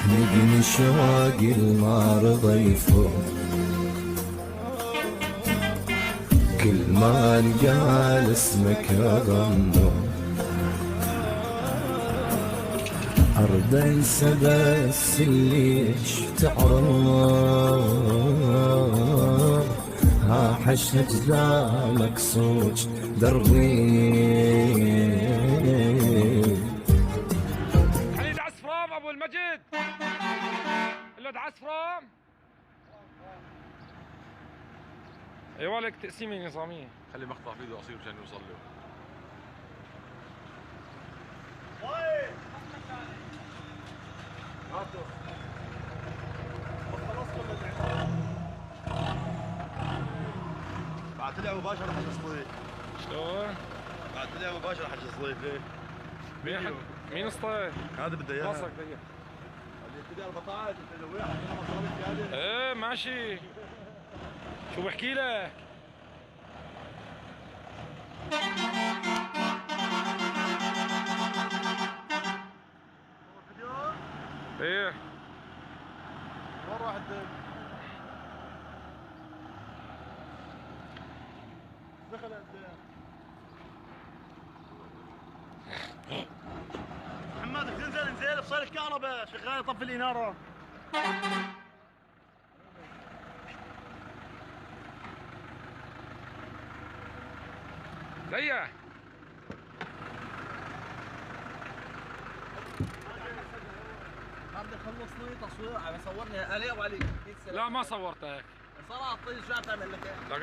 نجم شواقي المعرض يفوق، كل ما نقال اسمك اغنى ارد انسى بس اللي تعرف، ها حش اجزامك صوج دربي. خليل عصفرام ابو المجد، الولد عصفرام. ايوه لك تقسيمه نظاميه. خلي مقطع فيديو قصير مشان يوصل له. بعت لي مباشرة حج صديق. شلون؟ بعت لي مباشرة حج صديق. ليه؟ مين اسطى؟ هذا بده اياه. راسك ضيق. اللي ابتدى 14 انت لو واحد انا مصاري زيادة. ايه ماشي. شو بحكي لك؟ فيديو؟ ايه وين واحد دخل محمد تنزل انزل بصير الكهرباء شغال طفي الاناره. ضيق. بدي خلصني تصوير عم يصورني علي ابو علي. لا ما صورتك. صراحه طيب شو عم تعمل لك؟ لك